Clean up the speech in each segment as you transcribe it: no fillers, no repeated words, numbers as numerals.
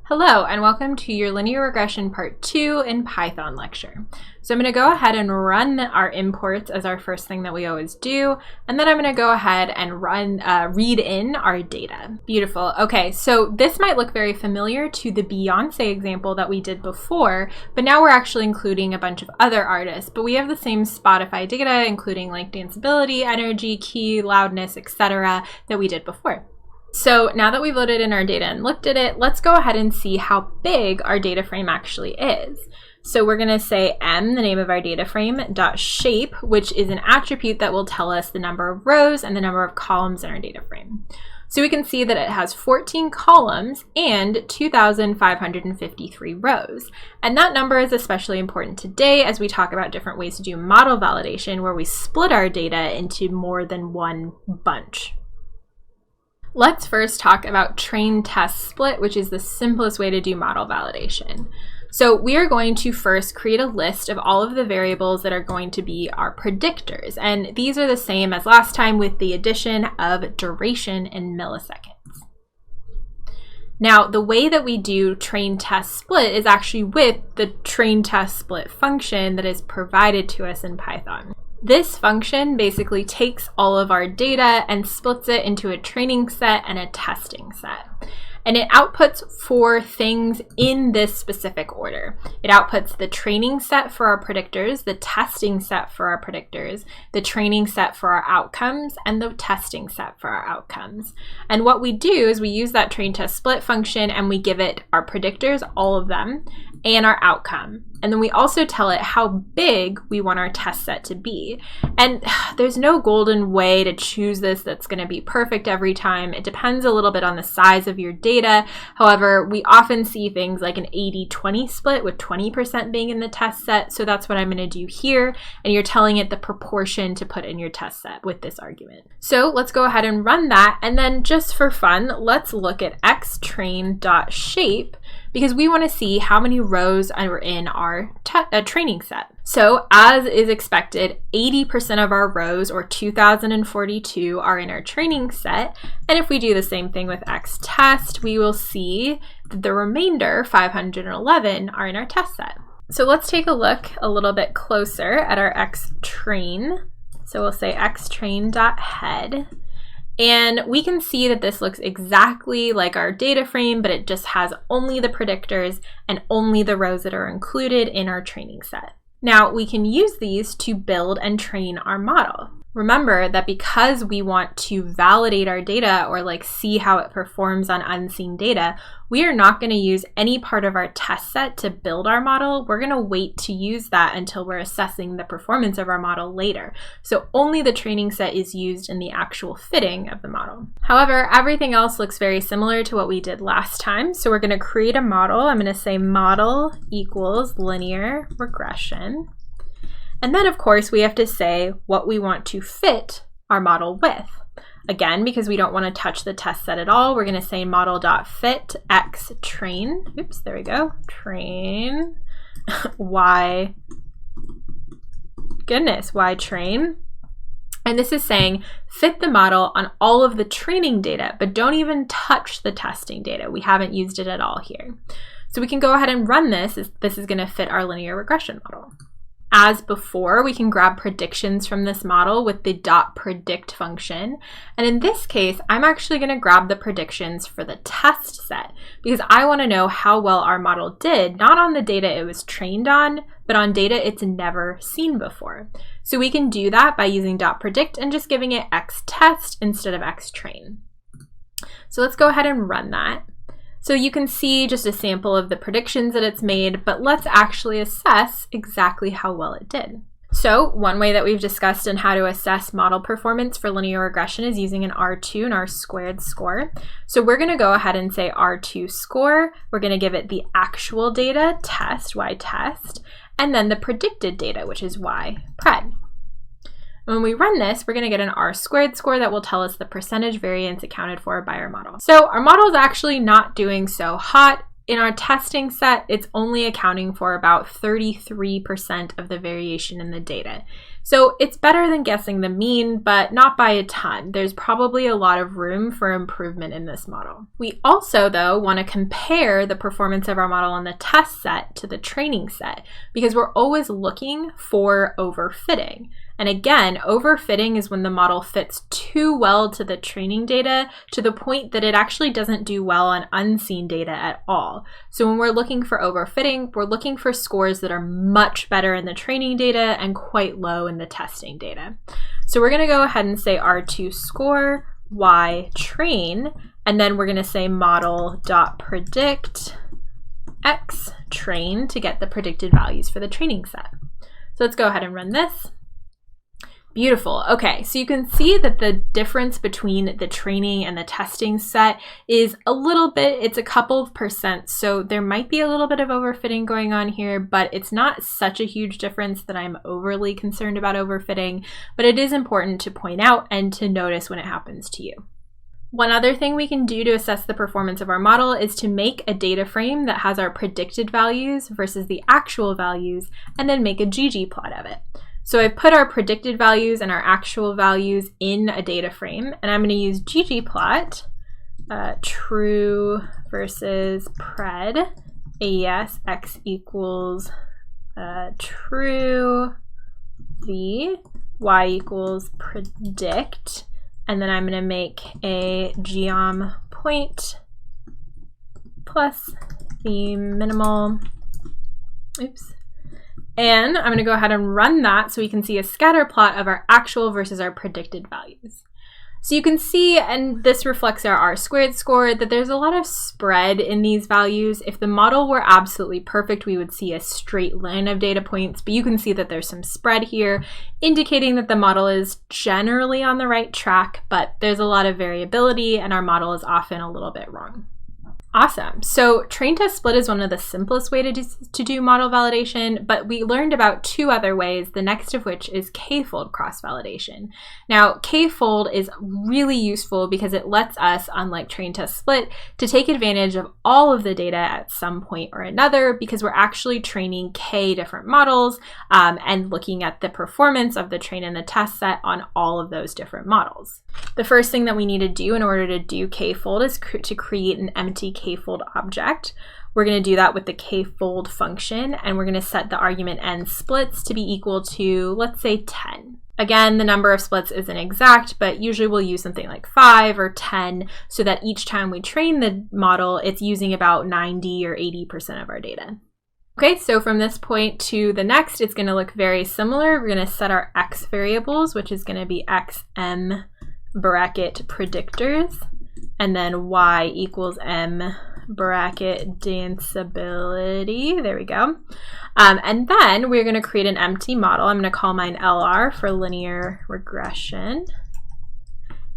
Hello, and welcome to your Linear Regression Part 2 in Python lecture. So I'm going to go ahead and run our imports as our first thing that we always do, and then I'm going to go ahead and read in our data. Beautiful. Okay, so this might look very familiar to the Beyonce example that we did before, but now we're actually including a bunch of other artists, but we have the same Spotify data, including like danceability, energy, key, loudness, etc. that we did before. So now that we've loaded in our data and looked at it, let's go ahead and see how big our data frame actually is. So we're going to say m, the name of our data frame, dot shape, which is an attribute that will tell us the number of rows and the number of columns in our data frame. So we can see that it has 14 columns and 2,553 rows. And that number is especially important today as we talk about different ways to do model validation, where we split our data into more than one bunch. Let's first talk about train test split, which is the simplest way to do model validation. So we are going to first create a list of all of the variables that are going to be our predictors. And these are the same as last time with the addition of duration in milliseconds. Now, the way that we do train test split is actually with the train test split function that is provided to us in Python. This function basically takes all of our data and splits it into a training set and a testing set. And it outputs 4 things in this specific order. It outputs the training set for our predictors, the testing set for our predictors, the training set for our outcomes, and the testing set for our outcomes. And what we do is we use that train test split function and we give it our predictors, all of them, and our outcome. And then we also tell it how big we want our test set to be. And there's no golden way to choose this that's going to be perfect every time. It depends a little bit on the size of your data. However, we often see things like an 80-20 split with 20% being in the test set. So that's what I'm going to do here. And you're telling it the proportion to put in your test set with this argument. So let's go ahead and run that. And then just for fun, let's look at xtrain.shape, because we want to see how many rows are in our training set. So as is expected, 80% of our rows, or 2,042, are in our training set. And if we do the same thing with xtest, we will see that the remainder, 511, are in our test set. So let's take a look a little bit closer at our xtrain. So we'll say xtrain.head. And we can see that this looks exactly like our data frame, but it just has only the predictors and only the rows that are included in our training set. Now, we can use these to build and train our model. Remember that because we want to validate our data or like see how it performs on unseen data, we are not going to use any part of our test set to build our model. We're going to wait to use that until we're assessing the performance of our model later. So only the training set is used in the actual fitting of the model. However, everything else looks very similar to what we did last time. So we're going to create a model. I'm going to say model equals linear regression. And then, of course, we have to say what we want to fit our model with. Again, because we don't want to touch the test set at all, we're going to say model.fit xtrain. Oops, there we go. Train y. Goodness, y train. And this is saying fit the model on all of the training data, but don't even touch the testing data. We haven't used it at all here. So we can go ahead and run this. This is going to fit our linear regression model. As before, we can grab predictions from this model with the .predict function. And in this case, I'm actually going to grab the predictions for the test set because I want to know how well our model did, not on the data it was trained on, but on data it's never seen before. So we can do that by using .predict and just giving it xtest instead of xtrain. So let's go ahead and run that. So you can see just a sample of the predictions that it's made, but let's actually assess exactly how well it did. So one way that we've discussed in how to assess model performance for linear regression is using an R2, an R-squared score. So we're going to go ahead and say R2 score. We're going to give it the actual data, test, y test, and then the predicted data, which is y pred. When we run this, we're going to get an R-squared score that will tell us the percentage variance accounted for by our model. So our model is actually not doing so hot. In our testing set, it's only accounting for about 33% of the variation in the data. So it's better than guessing the mean, but not by a ton. There's probably a lot of room for improvement in this model. We also, though, want to compare the performance of our model on the test set to the training set, because we're always looking for overfitting. And again, overfitting is when the model fits too well to the training data to the point that it actually doesn't do well on unseen data at all. So when we're looking for overfitting, we're looking for scores that are much better in the training data and quite low in the testing data. So we're going to go ahead and say R2 score, Y train, and then we're going to say model.predict X train to get the predicted values for the training set. So let's go ahead and run this. Beautiful. Okay, so you can see that the difference between the training and the testing set is a little bit, it's a couple of %. So there might be a little bit of overfitting going on here, but it's not such a huge difference that I'm overly concerned about overfitting, but it is important to point out and to notice when it happens to you. One other thing we can do to assess the performance of our model is to make a data frame that has our predicted values versus the actual values, and then make a ggplot of it. So I've put our predicted values and our actual values in a data frame, and I'm going to use ggplot, true versus pred, AES, x equals true, v, y equals predict, and then I'm going to make a geom point plus the minimal, oops. And I'm going to go ahead and run that so we can see a scatter plot of our actual versus our predicted values. So you can see, and this reflects our R-squared score, that there's a lot of spread in these values. If the model were absolutely perfect, we would see a straight line of data points, but you can see that there's some spread here, indicating that the model is generally on the right track, but there's a lot of variability and our model is often a little bit wrong. Awesome. So train test split is one of the simplest ways to do model validation, but we learned about two other ways, the next of which is k-fold cross-validation. Now, k-fold is really useful because it lets us, unlike train test split, to take advantage of all of the data at some point or another, because we're actually training k different models and looking at the performance of the train and the test set on all of those different models. The first thing that we need to do in order to do k-fold is to create an empty k-fold object. We're going to do that with the k-fold function, and we're going to set the argument n splits to be equal to, let's say, 10. Again, the number of splits isn't exact, but usually we'll use something like 5 or 10 so that each time we train the model, it's using about 90 or 80% of our data. Okay, so from this point to the next, it's going to look very similar. We're going to set our x variables, which is going to be xm bracket predictors, and then y equals m bracket danceability. There we go. And then we're going to create an empty model. I'm going to call mine LR for linear regression.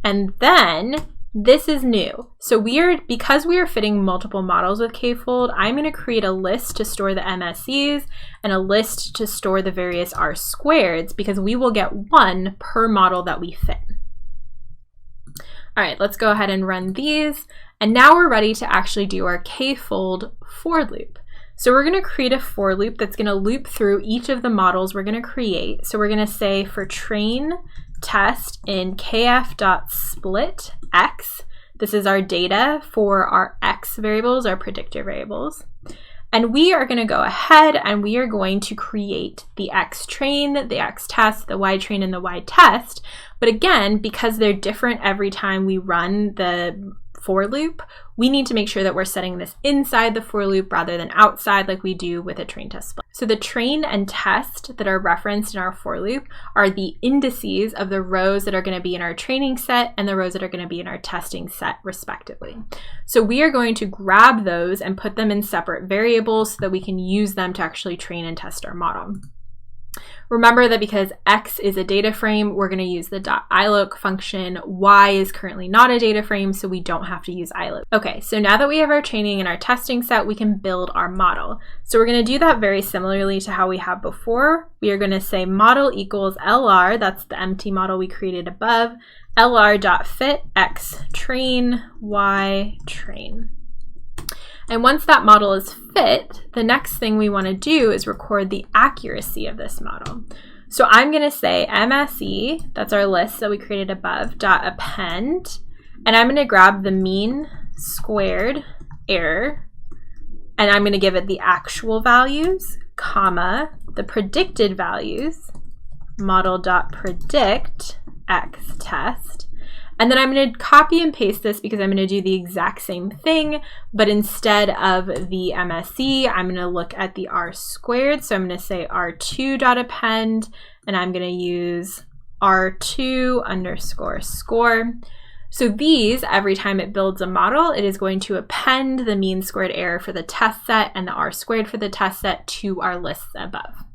And then this is new. So because we are fitting multiple models with k-fold, I'm going to create a list to store the MSEs and a list to store the various R-squareds, because we will get one per model that we fit. All right, let's go ahead and run these. And now we're ready to actually do our k-fold for loop. So we're going to create a for loop that's going to loop through each of the models we're going to create. So we're going to say for train test in kf.split x, this is our data for our x variables, our predictor variables. And we are going to go ahead and we are going to create the x train, the x test, the y train, and the y test. But again, because they're different every time we run the for loop, we need to make sure that we're setting this inside the for loop rather than outside like we do with a train test split. So the train and test that are referenced in our for loop are the indices of the rows that are going to be in our training set and the rows that are going to be in our testing set respectively. So we are going to grab those and put them in separate variables so that we can use them to actually train and test our model. Remember that because x is a data frame, we're going to use the .iloc function. Y is currently not a data frame, so we don't have to use iloc. Okay, so now that we have our training and our testing set, we can build our model. So we're going to do that very similarly to how we have before. We are going to say model equals LR, that's the empty model we created above, LR.fit x train, y train. And once that model is fit, the next thing we want to do is record the accuracy of this model. So I'm going to say MSE, that's our list that we created above, dot append, and I'm going to grab the mean squared error, and I'm going to give it the actual values, comma, the predicted values, model.predict x test. And then I'm going to copy and paste this because I'm going to do the exact same thing, but instead of the MSE, I'm going to look at the R squared. So I'm going to say R2.append, and I'm going to use R2 underscore score. So these, every time it builds a model, it is going to append the mean squared error for the test set and the R squared for the test set to our lists above.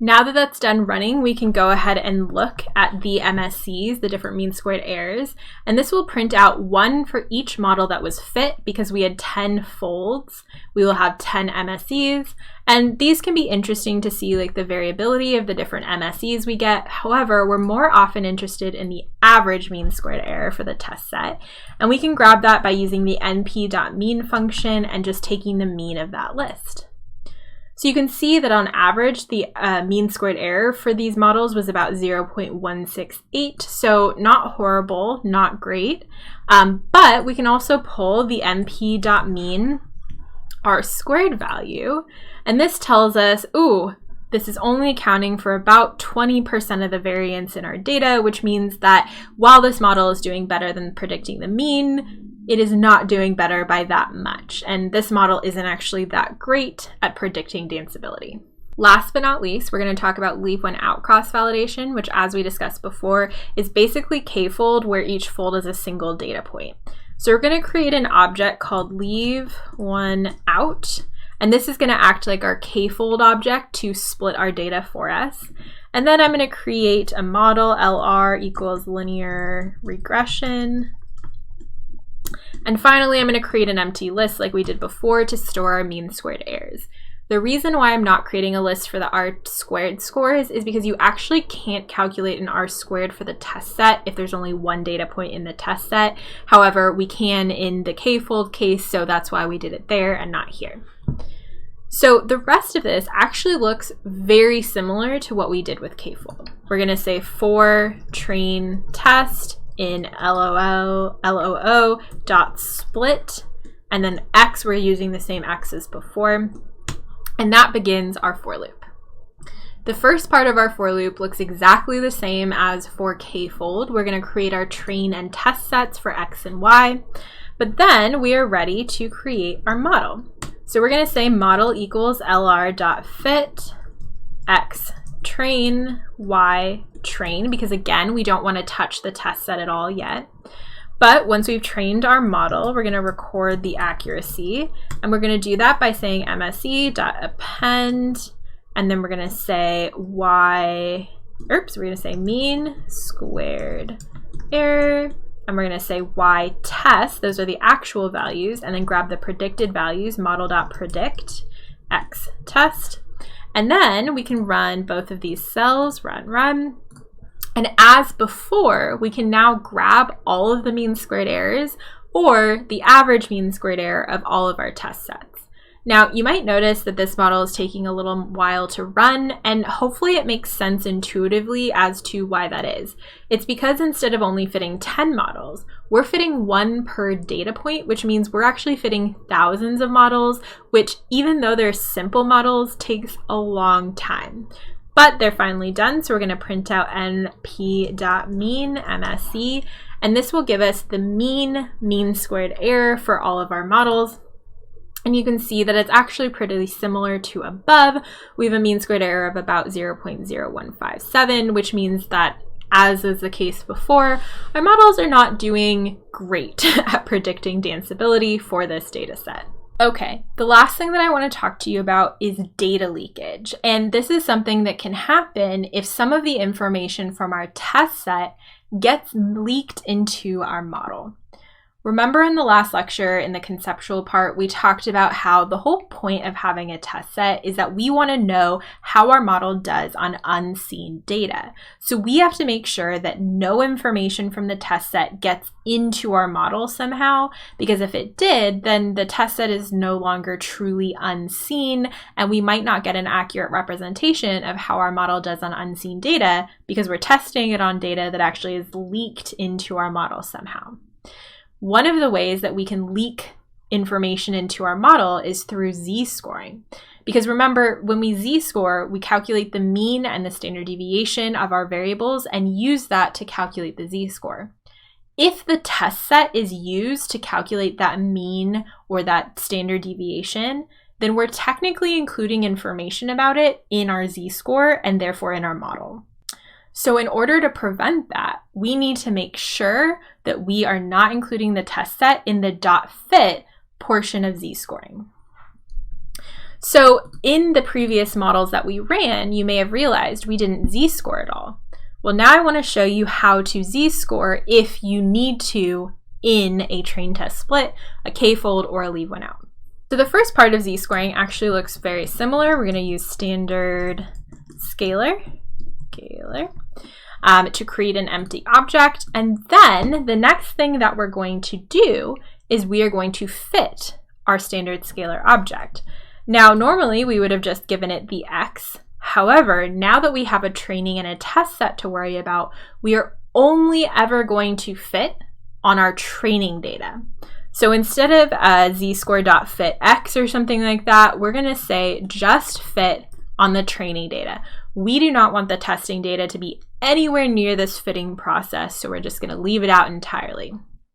Now that that's done running, we can go ahead and look at the MSCs, the different mean squared errors, and this will print out one for each model that was fit. Because we had 10 folds, we will have 10 MSCs, and these can be interesting to see like the variability of the different MSCs we get. However, we're more often interested in the average mean squared error for the test set, and we can grab that by using the np.mean function and just taking the mean of that list. So you can see that on average, the mean squared error for these models was about 0.168. So not horrible, not great. But we can also pull the np.mean R squared value. And this tells us, ooh, this is only accounting for about 20% of the variance in our data, which means that while this model is doing better than predicting the mean, it is not doing better by that much. And this model isn't actually that great at predicting danceability. Last but not least, we're going to talk about leave one out cross validation, which, as we discussed before, is basically k-fold where each fold is a single data point. So we're going to create an object called leave one out, and this is going to act like our k-fold object to split our data for us. And then I'm going to create a model, LR equals linear regression. And finally, I'm going to create an empty list like we did before to store our mean squared errors. The reason why I'm not creating a list for the R squared scores is because you actually can't calculate an R squared for the test set if there's only one data point in the test set. However, we can in the k-fold case, so that's why we did it there and not here. So the rest of this actually looks very similar to what we did with k-fold. We're going to say for train test in LOO dot split, and then X, we're using the same X as before, and that begins our for loop. The first part of our for loop looks exactly the same as for k-fold. We're going to create our train and test sets for X and Y, but then we are ready to create our model. So we're going to say model equals LR dot fit X train, Y train, because again, we don't want to touch the test set at all yet. But once we've trained our model, we're going to record the accuracy, and we're going to do that by saying MSE.append, and then we're going to say we're going to say mean squared error, and we're going to say Y test, those are the actual values, and then grab the predicted values, model.predict X test. And then we can run both of these cells, run. And as before, we can now grab all of the mean squared errors or the average mean squared error of all of our test sets. Now, you might notice that this model is taking a little while to run, and hopefully it makes sense intuitively as to why that is. It's because instead of only fitting 10 models, we're fitting one per data point, which means we're actually fitting thousands of models, which, even though they're simple models, takes a long time. But they're finally done, so we're going to print out np.mean MSE, and this will give us the mean squared error for all of our models. And you can see that it's actually pretty similar to above. We have a mean squared error of about 0.0157, which means that, as is the case before, our models are not doing great at predicting danceability for this data set. Okay, the last thing that I want to talk to you about is data leakage. And this is something that can happen if some of the information from our test set gets leaked into our model. Remember in the last lecture, in the conceptual part, we talked about how the whole point of having a test set is that we want to know how our model does on unseen data. So we have to make sure that no information from the test set gets into our model somehow, because if it did, then the test set is no longer truly unseen, and we might not get an accurate representation of how our model does on unseen data because we're testing it on data that actually is leaked into our model somehow. One of the ways that we can leak information into our model is through z-scoring. Because remember, when we z-score, we calculate the mean and the standard deviation of our variables and use that to calculate the z-score. If the test set is used to calculate that mean or that standard deviation, then we're technically including information about it in our z-score and therefore in our model. So in order to prevent that, we need to make sure that we are not including the test set in the .fit portion of z-scoring. So in the previous models that we ran, you may have realized we didn't z-score at all. Well, now I want to show you how to z-score if you need to in a train test split, a k-fold, or a leave one out. So the first part of z-scoring actually looks very similar. We're going to use standard scalar to create an empty object. And then the next thing that we're going to do is we are going to fit our standard scalar object. Now, normally we would have just given it the x. However, now that we have a training and a test set to worry about, we are only ever going to fit on our training data. So instead of z-score.fit x or something like that, we're going to say just fit on the training data. We do not want the testing data to be anywhere near this fitting process, so we're just going to leave it out entirely.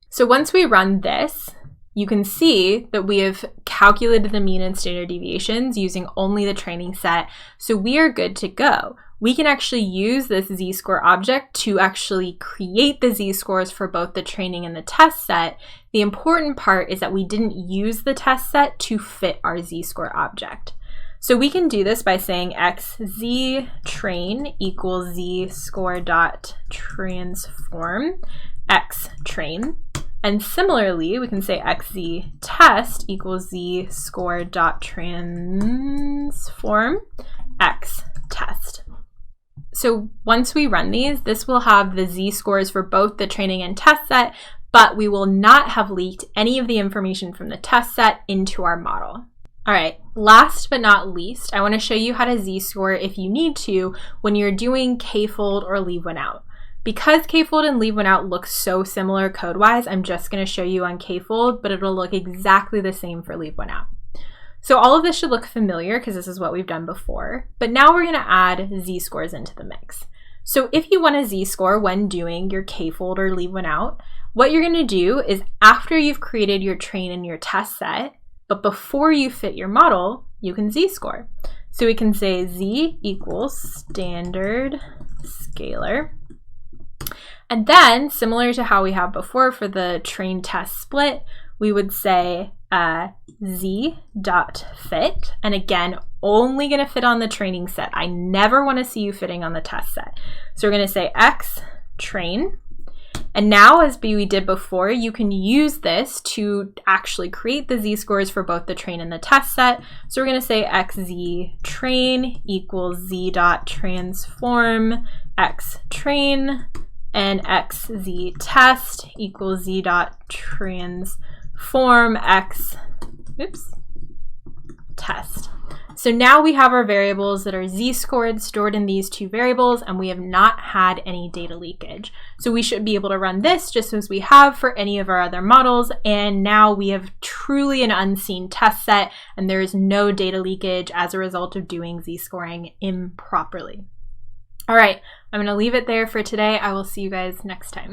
So once we run this, you can see that we have calculated the mean and standard deviations using only the training set, so we are good to go. We can actually use this z-score object to actually create the z-scores for both the training and the test set. The important part is that we didn't use the test set to fit our z-score object. So we can do this by saying xztrain equals z-score.transform xtrain. And similarly, we can say xztest equals z-score.transform xtest. So once we run these, this will have the z-scores for both the training and test set, but we will not have leaked any of the information from the test set into our model. All right, last but not least, I want to show you how to z-score if you need to when you're doing k-fold or leave one out. Because k-fold and leave one out look so similar code-wise, I'm just going to show you on k-fold, but it'll look exactly the same for leave one out. So all of this should look familiar because this is what we've done before, but now we're going to add z-scores into the mix. So if you want a z-score when doing your k-fold or leave one out, what you're going to do is after you've created your train and your test set, but before you fit your model, you can z-score. So we can say z equals standard scalar. And then, similar to how we have before for the train test split, we would say z.fit. And again, only going to fit on the training set. I never want to see you fitting on the test set. So we're going to say xtrain. And now, as we did before, you can use this to actually create the z-scores for both the train and the test set. So we're going to say xztrain equals z.transform xtrain, and xztest equals z.transform test. So now we have our variables that are z-scored stored in these two variables, and we have not had any data leakage. So we should be able to run this just as we have for any of our other models, and now we have truly an unseen test set, and there is no data leakage as a result of doing z-scoring improperly. All right, I'm going to leave it there for today. I will see you guys next time.